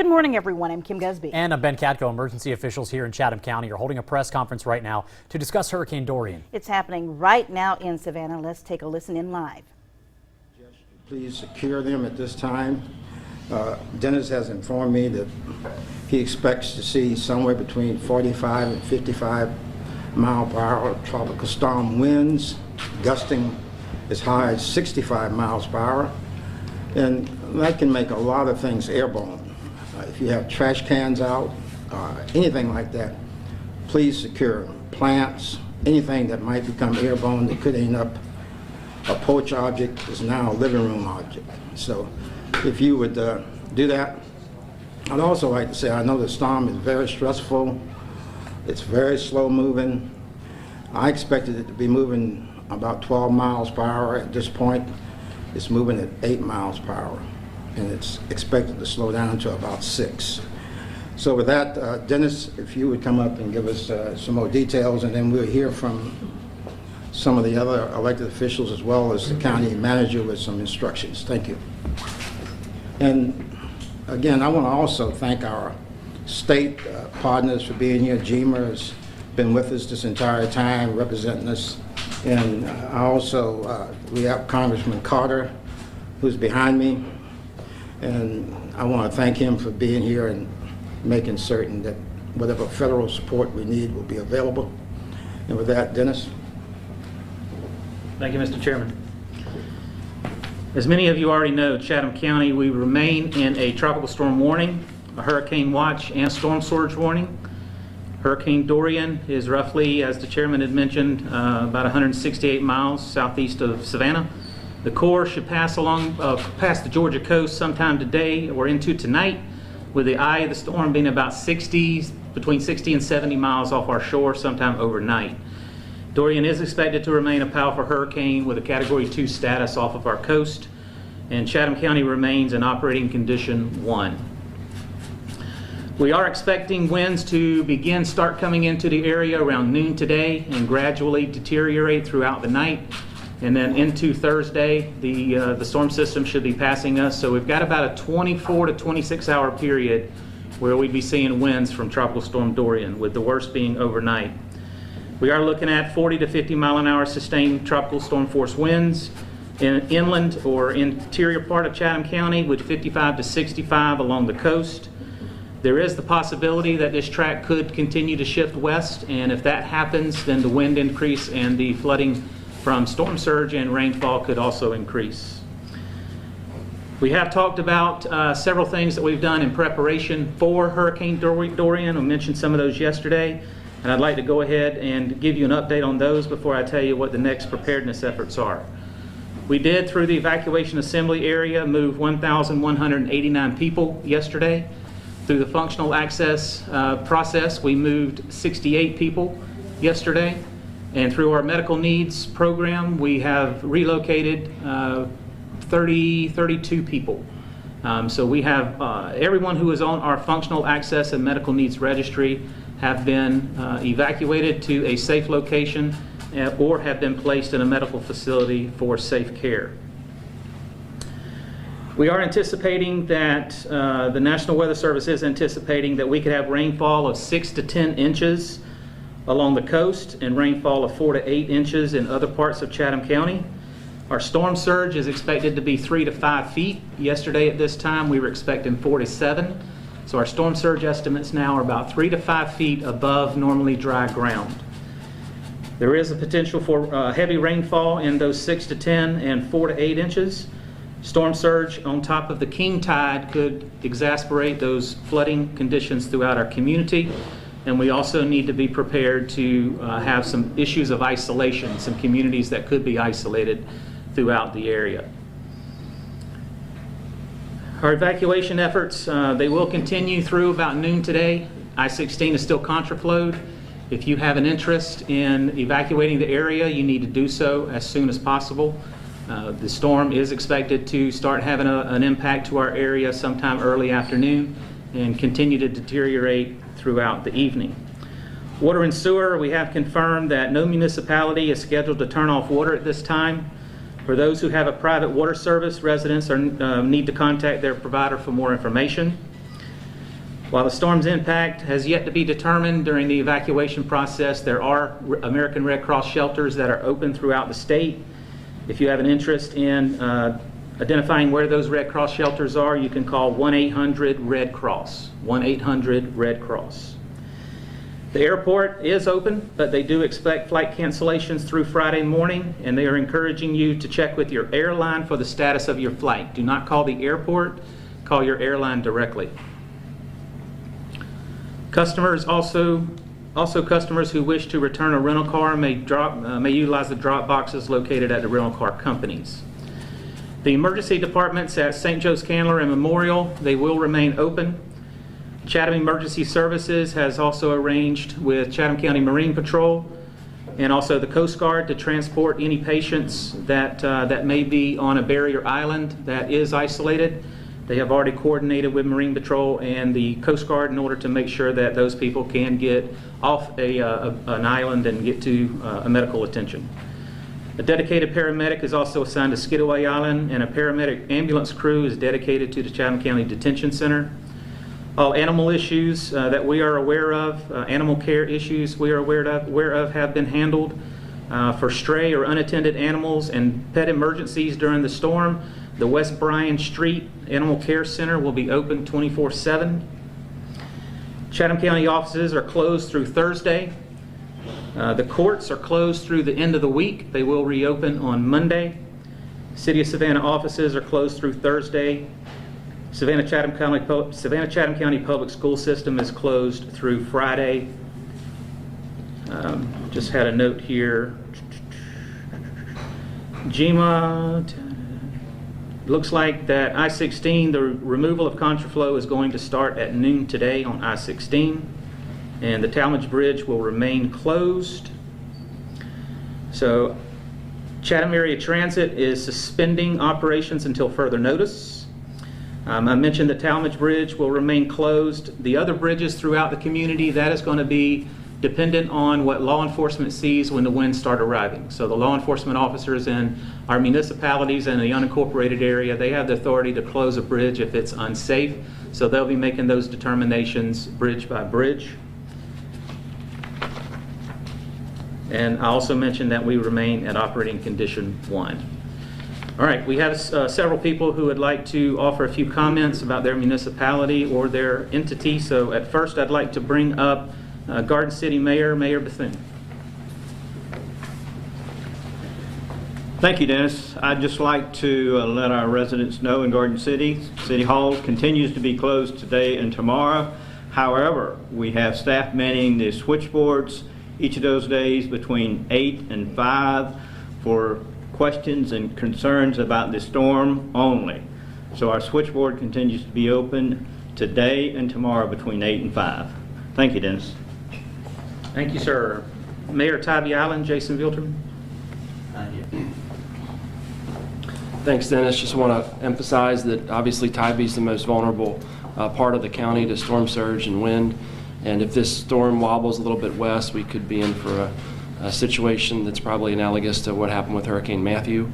Good morning, everyone. I'm Kim Gusby. And I'm Ben Katko. Emergency officials here in Chatham County are holding a press conference right now to discuss Hurricane Dorian. It's happening right now in Savannah. Let's take a listen in live. Please secure them at this time. Dennis has informed me that he expects to see somewhere between 45 and 55 mile per hour tropical storm winds, gusting as high as 65 miles per hour. And that can make a lot of things airborne. If you have trash cans out, anything like that, please secure plants. Anything that might become airborne that could end up a porch object is now a living room object. So if you would do that. I'd also like to say I know the storm is very stressful. It's very slow moving. I expected it to be moving about 12 miles per hour. At this point, it's moving at 8 miles per hour, and it's expected to slow down to about 6. So with that, Dennis, if you would come up and give us some more details, and then we'll hear from some of the other elected officials as well as the county manager with some instructions. Thank you. And again, I want to also thank our state partners for being here. CEMA has been with us this entire time, representing us. And I also, we have Congressman Carter, who's behind me. And I want to thank him for being here and making certain that whatever federal support we need will be available. And with that, Dennis. Thank you, Mr. Chairman. As many of you already know, Chatham County, we remain in a tropical storm warning, a hurricane watch, and storm surge warning. Hurricane Dorian is roughly, as the chairman had mentioned, about 168 miles southeast of Savannah. The core should pass past the Georgia coast sometime today or into tonight, with the eye of the storm being about between 60 and 70 miles off our shore sometime overnight. Dorian is expected to remain a powerful hurricane with a Category 2 status off of our coast, and Chatham County remains in operating condition 1. We are expecting winds to start coming into the area around noon today and gradually deteriorate throughout the night. And then into Thursday, the storm system should be passing us. So we've got about a 24 to 26 hour period where we'd be seeing winds from Tropical Storm Dorian, with the worst being overnight. We are looking at 40 to 50 mile an hour sustained tropical storm force winds in inland or interior part of Chatham County, with 55 to 65 along the coast. There is the possibility that this track could continue to shift west, and if that happens, then the wind increase and the flooding from storm surge and rainfall could also increase. We have talked about several things that we've done in preparation for Hurricane Dorian. I mentioned some of those yesterday, and I'd like to go ahead and give you an update on those before I tell you what the next preparedness efforts are. We did, through the evacuation assembly area, move 1,189 people yesterday. Through the functional access process, we moved 68 people yesterday. And through our medical needs program, we have relocated 32 people. So we have everyone who is on our functional access and medical needs registry have been evacuated to a safe location or have been placed in a medical facility for safe care. We are anticipating that the National Weather Service is anticipating that we could have rainfall of 6 to 10 inches along the coast and rainfall of 4 to 8 inches in other parts of Chatham County. Our storm surge is expected to be 3 to 5 feet. Yesterday at this time we were expecting 4 to 7. So our storm surge estimates now are about 3 to 5 feet above normally dry ground. There is a potential for heavy rainfall in those 6 to 10 and 4 to 8 inches. Storm surge on top of the king tide could exacerbate those flooding conditions throughout our community. And we also need to be prepared to have some issues of isolation, some communities that could be isolated throughout the area. Our evacuation efforts, they will continue through about noon today. I-16 is still contraflowed. If you have an interest in evacuating the area, you need to do so as soon as possible. The storm is expected to start having an impact to our area sometime early afternoon and continue to deteriorate throughout the evening. Water and sewer, we have confirmed that no municipality is scheduled to turn off water at this time. For those who have a private water service, residents need to contact their provider for more information. While the storm's impact has yet to be determined during the evacuation process, there are American Red Cross shelters that are open throughout the state. If you have an interest in identifying where those Red Cross shelters are, you can call 1-800-RED-CROSS, 1-800-RED-CROSS. The airport is open, but they do expect flight cancellations through Friday morning, and they are encouraging you to check with your airline for the status of your flight. Do not call the airport, call your airline directly. Customers customers who wish to return a rental car may utilize the drop boxes located at the rental car companies. The emergency departments at St. Joe's Candler and Memorial, they will remain open. Chatham Emergency Services has also arranged with Chatham County Marine Patrol and also the Coast Guard to transport any patients that may be on a barrier island that is isolated. They have already coordinated with Marine Patrol and the Coast Guard in order to make sure that those people can get off an island and get to a medical attention. A dedicated paramedic is also assigned to Skidaway Island, and a paramedic ambulance crew is dedicated to the Chatham County Detention Center. All animal issues that we are aware of, animal care issues we are aware of have been handled. For stray or unattended animals and pet emergencies during the storm, the West Bryan Street Animal Care Center will be open 24/7. Chatham County offices are closed through Thursday. The courts are closed through the end of the week. They will reopen on Monday. City of Savannah offices are closed through Thursday. Savannah-Chatham County Public School System is closed through Friday. Just had a note here. CEMA, looks like that I-16, the removal of contraflow is going to start at noon today on I-16, and the Talmadge Bridge will remain closed. So Chatham Area Transit is suspending operations until further notice. I mentioned the Talmadge Bridge will remain closed. The other bridges throughout the community, that is going to be dependent on what law enforcement sees when the winds start arriving. So the law enforcement officers in our municipalities and the unincorporated area, they have the authority to close a bridge if it's unsafe. So they'll be making those determinations bridge by bridge. And I also mentioned that we remain at operating condition 1. All right, we have several people who would like to offer a few comments about their municipality or their entity. So at first, I'd like to bring up Garden City Mayor Bethune. Thank you, Dennis. I'd just like to let our residents know in Garden City, City Hall continues to be closed today and tomorrow. However, we have staff manning the switchboards each of those days between 8 and 5 for questions and concerns about the storm only. So our switchboard continues to be open today and tomorrow between 8 and 5. Thank you, Dennis. Thank you, sir. Mayor Tybee Island, Jason Vilterman. Thanks, Dennis. Just want to emphasize that obviously Tybee is the most vulnerable part of the county to storm surge and wind. And if this storm wobbles a little bit west, we could be in for a situation that's probably analogous to what happened with Hurricane Matthew.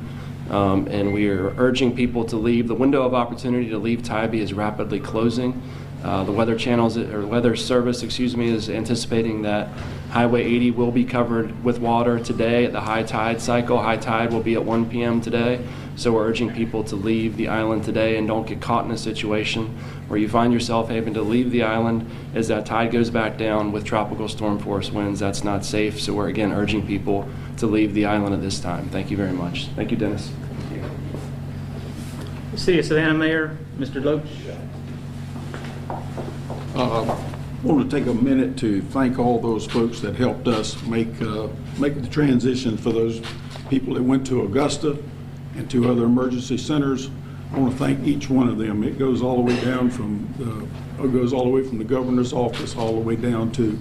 And we are urging people to leave. The window of opportunity to leave Tybee is rapidly closing. The Weather Service, is anticipating that Highway 80 will be covered with water today at the high tide cycle. High tide will be at 1 p.m. today. So we're urging people to leave the island today and don't get caught in a situation where you find yourself having to leave the island as that tide goes back down with tropical storm force winds. That's not safe. So we're again urging people to leave the island at this time. Thank you very much. Thank you, Dennis. City of Savannah Mayor, Mr. Loach. I want to take a minute to thank all those folks that helped us make the transition for those people that went to Augusta and to other emergency centers. I want to thank each one of them. It goes all the way down from the governor's office all the way down to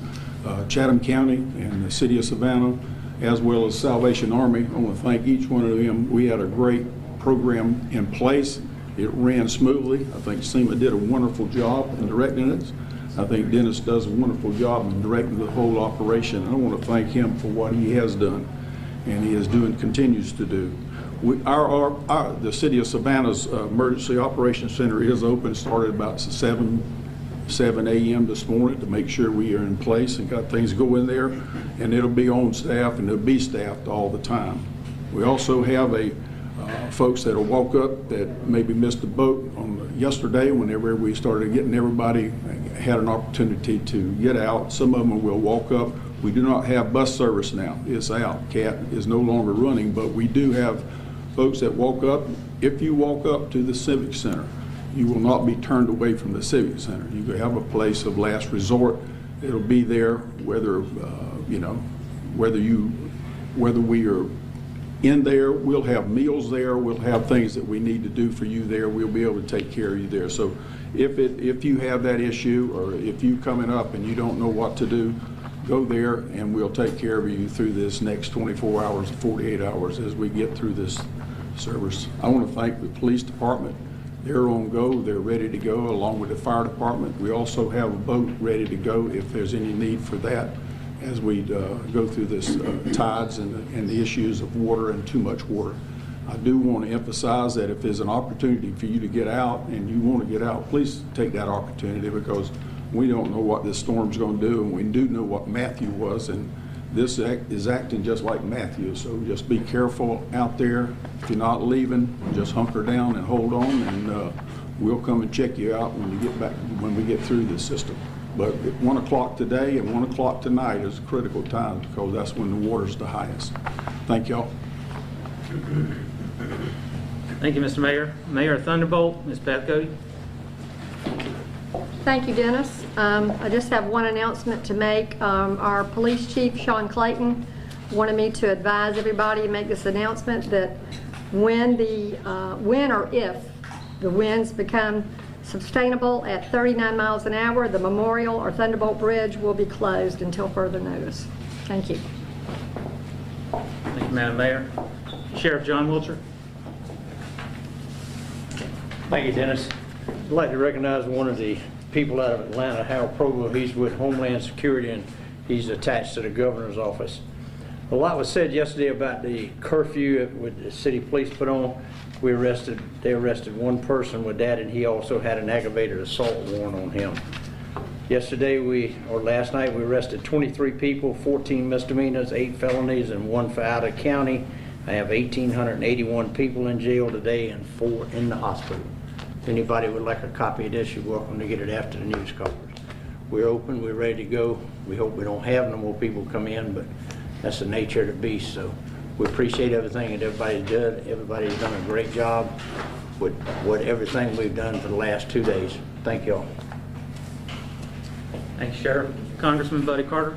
Chatham County and the City of Savannah, as well as Salvation Army. I want to thank each one of them. We had a great program in place. It ran smoothly. I think CEMA did a wonderful job in directing it. I think Dennis does a wonderful job in directing the whole operation. I want to thank him for what he has done and he is doing, continues to do. The City of Savannah's Emergency Operations Center is open, started about 7 7 a.m. this morning to make sure we are in place and got things going there, and it'll be on staff and it'll be staffed all the time. We also have folks that will walk up that maybe missed the boat on yesterday whenever we started getting everybody had an opportunity to get out. Some of them will walk up. We do not have bus service now. It's out. CAT is no longer running, but we do have folks that walk up. If you walk up to the Civic Center, you will not be turned away from the Civic Center. You have a place of last resort. It'll be there whether, whether we are in there, we'll have meals there, we'll have things that we need to do for you there, we'll be able to take care of you there. So if you have that issue, or if you coming up and you don't know what to do, go there and we'll take care of you through this next 24 hours, 48 hours as we get through this service. I want to thank the police department. They're on go, they're ready to go, along with the fire department. We also have a boat ready to go if there's any need for that, as we go through this tides and the issues of water and too much water. I do want to emphasize that if there's an opportunity for you to get out and you want to get out, please take that opportunity, because we don't know what this storm's going to do, and we do know what Matthew was, and this is acting just like Matthew. So just be careful out there. If you're not leaving, just hunker down and hold on, and we'll come and check you out when you get back, when we get through this system. But at 1 o'clock today and 1 o'clock tonight is critical times, because that's when the water's the highest. Thank y'all. Thank you, Mr. Mayor. Mayor Thunderbolt, Ms. Pat Cody. Thank you, Dennis. I just have one announcement to make. Our police chief, Sean Clayton, wanted me to advise everybody and make this announcement that when or if the winds become sustainable at 39 miles an hour, the Memorial or Thunderbolt Bridge will be closed until further notice. Thank you. Thank you, Madam Mayor. Sheriff John Wiltshire. Thank you, Dennis. I'd like to recognize one of the people out of Atlanta, Harold Provo. He's with Homeland Security, and he's attached to the governor's office. A lot was said yesterday about the curfew with the city police put on. They arrested one person with that, and he also had an aggravated assault warrant on him. Last night, we arrested 23 people, 14 misdemeanors, 8 felonies, and 1 for out of county. I have 1,881 people in jail today and 4 in the hospital. If anybody would like a copy of this, you're welcome to get it after the news coverage. We're open, we're ready to go. We hope we don't have no more people come in, but that's the nature of the beast. So we appreciate everything that everybody's done. Everybody's done a great job with everything we've done for the last 2 days. Thank y'all. Thank you, Sheriff. Congressman Buddy Carter.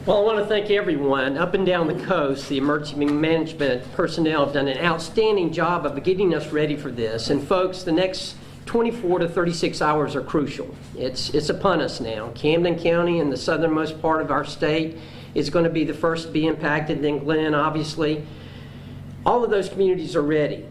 Well, I want to thank everyone up and down the coast. The emergency management personnel have done an outstanding job of getting us ready for this. And folks, the next 24 to 36 hours are crucial. It's upon us now. Camden County and the southernmost part of our state is going to be the first to be impacted, then Glenn, obviously. All of those communities are ready.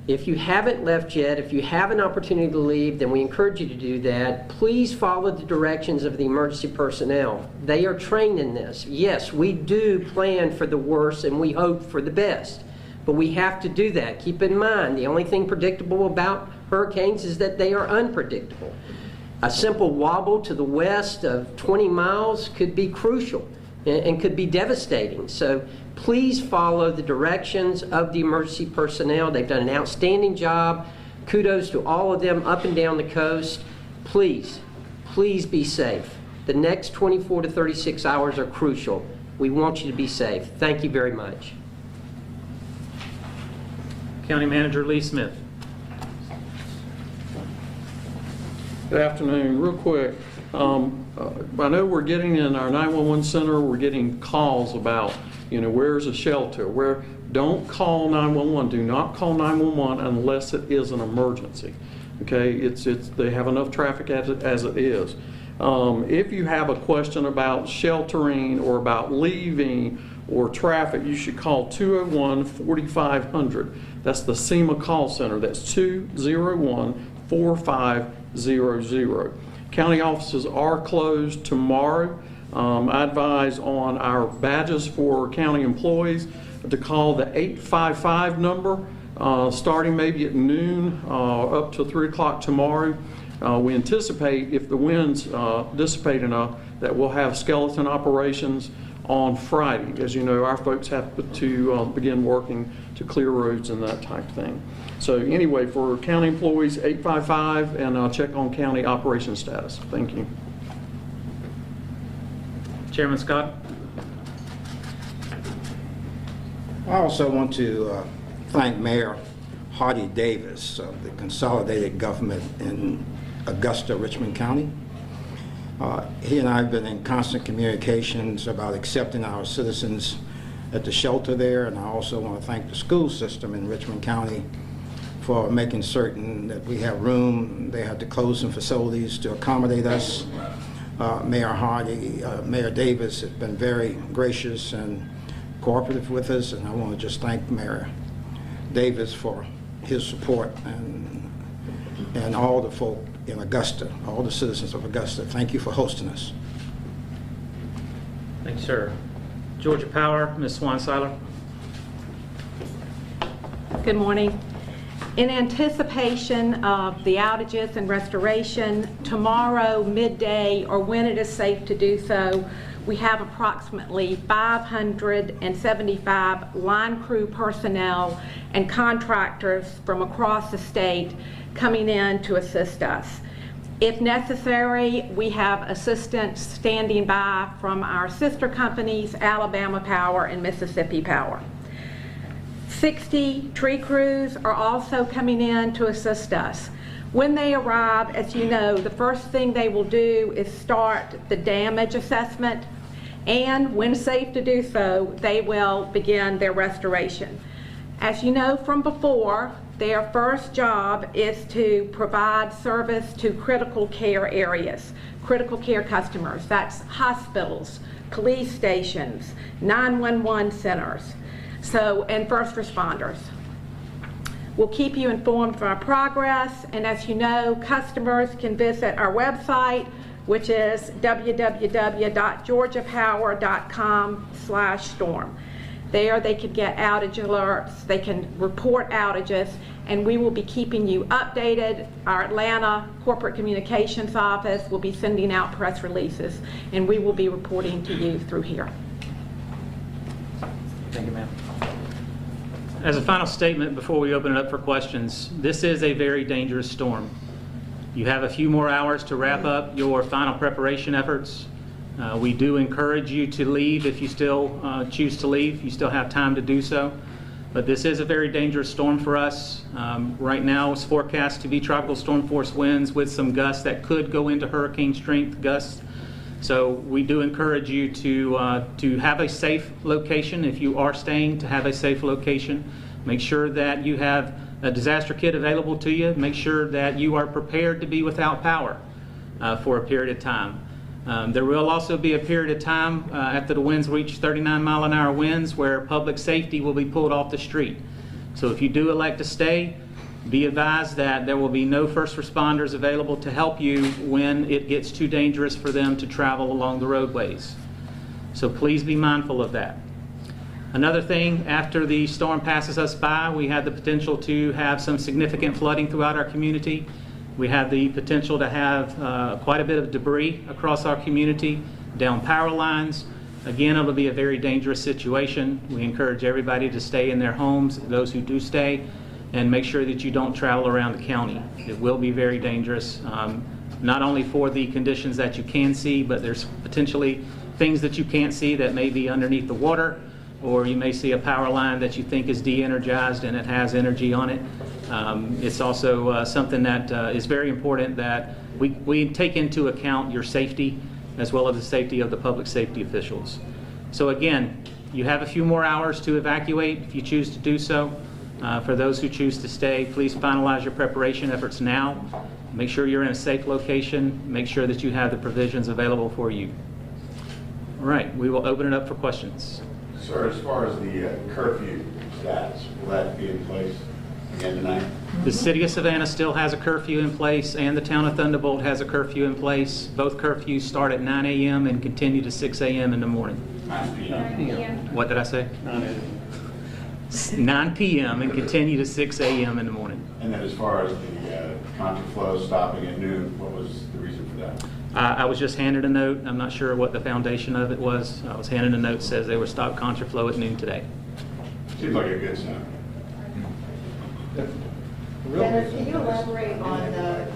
If you haven't left yet, if you have an opportunity to leave, then we encourage you to do that. Please follow the directions of the emergency personnel. They are trained in this. Yes, we do plan for the worst and we hope for the best, but we have to do that. Keep in mind, the only thing predictable about hurricanes is that they are unpredictable. A simple wobble to the west of 20 miles could be crucial and could be devastating. So please follow the directions of the emergency personnel. They've done an outstanding job. Kudos to all of them up and down the coast. Please, please be safe. The next 24 to 36 hours are crucial. We want you to be safe. Thank you very much. County Manager Lee Smith. Good afternoon. Real quick, I know we're getting in our 911 center, we're getting calls about, where's a shelter? Don't call 911. Do not call 911 unless it is an emergency. Okay, they have enough traffic as it is. If you have a question about sheltering or about leaving or traffic, you should call 201-4500. That's the CEMA call center. That's 201-4500. County offices are closed tomorrow. I advise on our badges for county employees to call the 855 number starting maybe at noon up to 3 o'clock tomorrow. We anticipate if the winds dissipate enough that we'll have skeleton operations on Friday. As you know, our folks have to begin working to clear roads and that type of thing. So anyway, for county employees, 855, and check on county operation status. Thank you. Chairman Scott? I also want to thank Mayor Hardy Davis of the Consolidated Government in Augusta, Richmond County. He and I have been in constant communications about accepting our citizens at the shelter there, and I also want to thank the school system in Richmond County for making certain that we have room. They had to close some facilities to accommodate us. Mayor Hardy, Mayor Davis has been very gracious and cooperative with us, and I want to just thank Mayor Davis for his support and all the folk in Augusta, all the citizens of Augusta. Thank you for hosting us. Thank you, sir. Georgia Power, Ms. Swan-Seiler. Good morning. In anticipation of the outages and restoration, tomorrow midday, or when it is safe to do so, we have approximately 575 line crew personnel and contractors from across the state coming in to assist us. If necessary, we have assistance standing by from our sister companies, Alabama Power and Mississippi Power. 60 tree crews are also coming in to assist us. When they arrive, as you know, the first thing they will do is start the damage assessment, and when safe to do so, they will begin their restoration. As you know from before, their first job is to provide service to critical care areas, critical care customers. That's hospitals, police stations, 911 centers, and first responders. We'll keep you informed of our progress, and as you know, customers can visit our website, which is www.georgiapower.com/storm. There they can get outage alerts, they can report outages, and we will be keeping you updated. Our Atlanta Corporate Communications Office will be sending out press releases, and we will be reporting to you through here. Thank you, ma'am. As a final statement before we open it up for questions, this is a very dangerous storm. You have a few more hours to wrap up your final preparation efforts. We do encourage you to leave if you still choose to leave. You still have time to do so. But this is a very dangerous storm for us. Right now it's forecast to be tropical storm force winds with some gusts that could go into hurricane strength gusts. So we do encourage you to have a safe location. If you are staying, to have a safe location. Make sure that you have a disaster kit available to you. Make sure that you are prepared to be without power for a period of time. There will also be a period of time after the winds reach 39-mile-an-hour winds where public safety will be pulled off the street. So if you do elect to stay, be advised that there will be no first responders available to help you when it gets too dangerous for them to travel along the roadways. So please be mindful of that. Another thing, after the storm passes us by, we have the potential to have some significant flooding throughout our community. We have the potential to have quite a bit of debris across our community, down power lines. Again, it'll be a very dangerous situation. We encourage everybody to stay in their homes, those who do stay, and make sure that you don't travel around the county. It will be very dangerous, not only for the conditions that you can see, but there's potentially things that you can't see that may be underneath the water, or you may see a power line that you think is de-energized and it has energy on it. It's also something that is very important that we take into account your safety as well as the safety of the public safety officials. So again, you have a few more hours to evacuate if you choose to do so. For those who choose to stay, please finalize your preparation efforts now. Make sure you're in a safe location. Make sure that you have the provisions available for you. All right, we will open it up for questions. Sir, as far as the curfew status, will that be in place again tonight? The city of Savannah still has a curfew in place, and the town of Thunderbolt has a curfew in place. Both curfews start at 9 a.m. and continue to 6 a.m. in the morning. 9 p.m. What did I say? 9 p.m. and continue to 6 a.m. in the morning. And then as far as the contraflow stopping at noon. What was the reason for that? I was just handed a note. I'm not sure what the foundation of it was. I was handed a note that says they were stopped contraflow at noon today. Seems like a good sign. Dennis, can you elaborate on the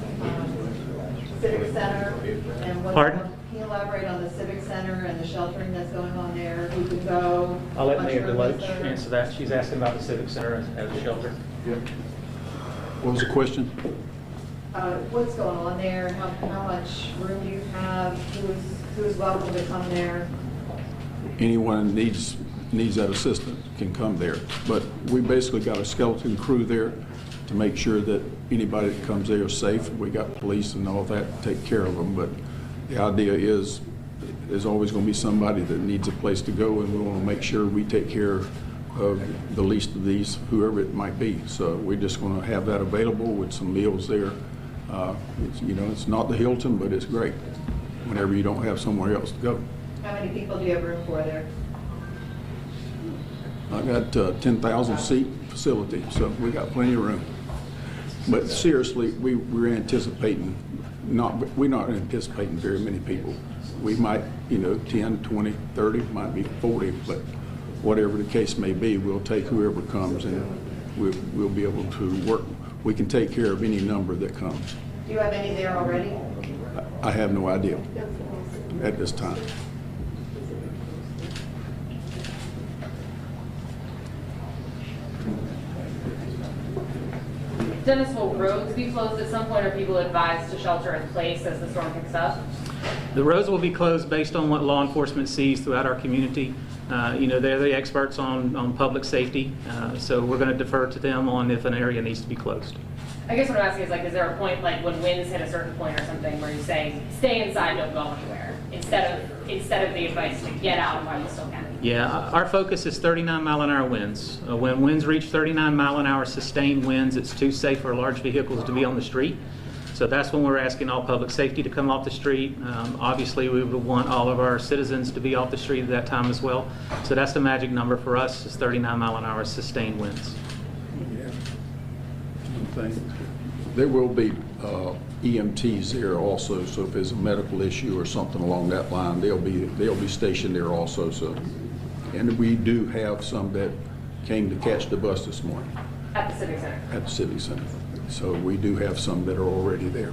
Civic Center and what? Pardon? Can you elaborate on the Civic Center and the sheltering that's going on there? Who can go? I'll let Much Mayor room Deloach is there? answer that. She's asking about the Civic Center as a shelter. What was the question? What's going on there? How much room do you have? Who's welcome to come there? Anyone needs that assistance can come there. But we basically got a skeleton crew there to make sure that anybody that comes there is safe. We got police and all that to take care of them. But the idea is there's always going to be somebody that needs a place to go, and we want to make sure we take care of the least of these, whoever it might be. So we're just going to have that available with some meals there. It's not the Hilton, but it's great whenever you don't have somewhere else to go. How many people do you have room for there? I got 10,000 seat facility, so we got plenty of room. But seriously, we're anticipating, we're not anticipating very many people. We might, 10, 20, 30, might be 40, but whatever the case may be, we'll take whoever comes and we'll be able to work. We can take care of any number that comes. Do you have any there already? I have no idea at this time. Dennis, will roads be closed at some point, or people advised to shelter in place as the storm picks up? The roads will be closed based on what law enforcement sees throughout our community. They're the experts on public safety, so we're going to defer to them on if an area needs to be closed. I guess what I'm asking is, is there a point, when winds hit a certain point or something, where you say, stay inside, don't go anywhere, instead of the advice to get out while you still can? Yeah, our focus is 39-mile-an-hour winds. When winds reach 39-mile-an-hour sustained winds, it's too safe for large vehicles to be on the street. So that's when we're asking all public safety to come off the street. Obviously, we would want all of our citizens to be off the street at that time as well. So that's the magic number for us, is 39-mile-an-hour sustained winds. There will be EMTs there also, so if there's a medical issue or something along that line, they'll be stationed there also. So, and we do have some that came to catch the bus this morning. At the Civic Center? At the Civic Center. So we do have some that are already there.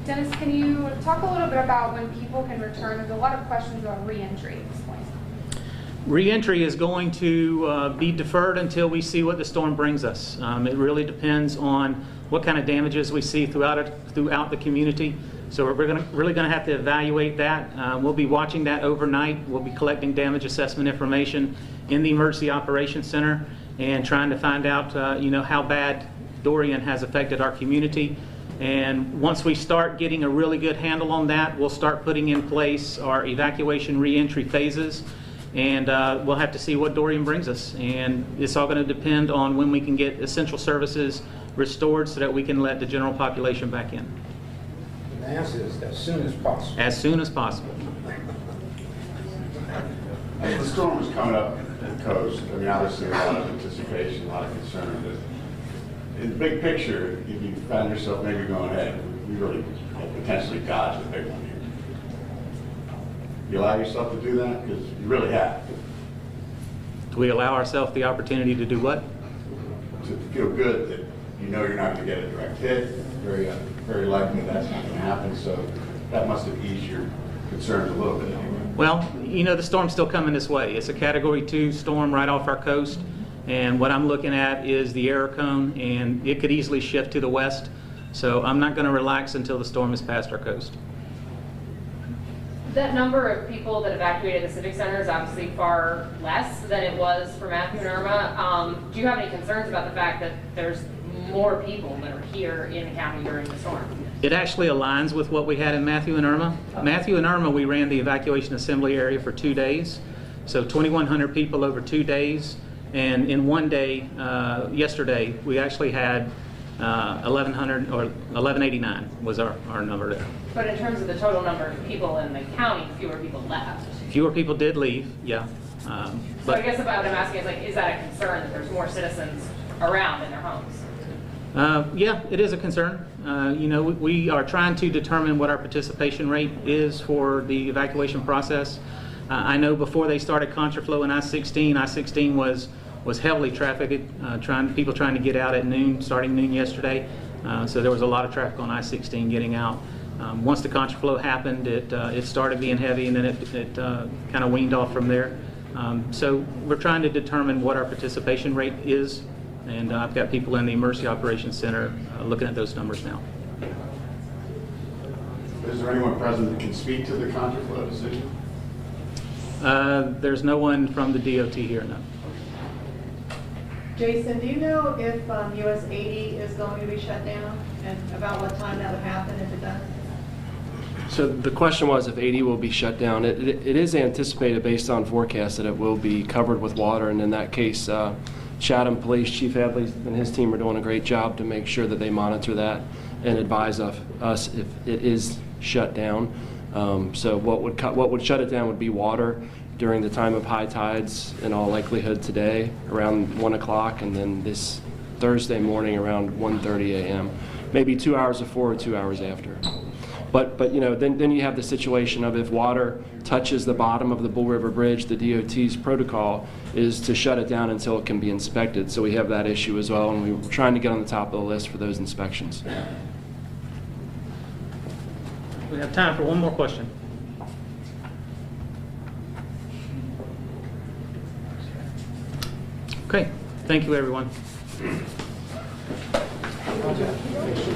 Dennis, can you talk a little bit about when people can return? There's a lot of questions about re-entry at this point. Re-entry is going to be deferred until we see what the storm brings us. It really depends on what kind of damages we see throughout the community. So we're really going to have to evaluate that. We'll be watching that overnight. We'll be collecting damage assessment information in the Emergency Operations Center and trying to find out how bad Dorian has affected our community. And once we start getting a really good handle on that, we'll start putting in place our evacuation re-entry phases. And we'll have to see what Dorian brings us. And it's all going to depend on when we can get essential services restored so that we can let the general population back in. The answer is as soon as possible. As soon as possible. As the storm was coming up the coast, obviously a lot of anticipation, a lot of concern. But in the big picture, if you found yourself maybe going, hey, we really potentially dodged a big one here. You allow yourself to do that? Because you really have. Do we allow ourselves the opportunity to do what? To feel good that you're not going to get a direct hit. Very likely that's not going to happen. So that must have eased your concerns a little bit anyway. Well, the storm's still coming this way. It's a Category 2 storm right off our coast. And what I'm looking at is the error cone, and it could easily shift to the west. So I'm not going to relax until the storm is past our coast. That number of people that evacuated the Civic Center is obviously far less than it was for Matthew and Irma. Do you have any concerns about the fact that there's more people that are here in the county during the storm? It actually aligns with what we had in Matthew and Irma. Matthew and Irma, we ran the evacuation assembly area for 2 days. So 2,100 people over 2 days. And in 1 day, yesterday, we actually had 1,100 or 1,189 was our number there. But in terms of the total number of people in the county, fewer people left. Fewer people did leave, yeah. So I guess what I'm asking is, is that a concern that there's more citizens around in their homes? Yeah, it is a concern. You know, we are trying to determine what our participation rate is for the evacuation process. I know before they started contraflow in I-16 was heavily trafficked, people trying to get out at noon, starting noon yesterday. So there was a lot of traffic on I-16 getting out. Once the contraflow happened, it started being heavy, and then it kind of weaned off from there. So we're trying to determine what our participation rate is, and I've got people in the Emergency Operations Center looking at those numbers now. Is there anyone present that can speak to the contraflow decision? There's no one from the DOT here, no. Jason, do you know if US 80 is going to be shut down, and about what time that would happen if it does? So the question was if 80 will be shut down. It is anticipated based on forecasts that it will be covered with water, and in that case, Chatham Police Chief Hadley and his team are doing a great job to make sure that they monitor that and advise us if it is shut down. So what would shut it down would be water during the time of high tides, in all likelihood today around 1 o'clock, and then this Thursday morning around 1:30 a.m. Maybe 2 hours before or 2 hours after. But you know, then you have the situation of if water touches the bottom of the Bull River Bridge, the DOT's protocol is to shut it down until it can be inspected. So we have that issue as well, and we're trying to get on the top of the list for those inspections. We have time for one more question. Okay, thank you, everyone.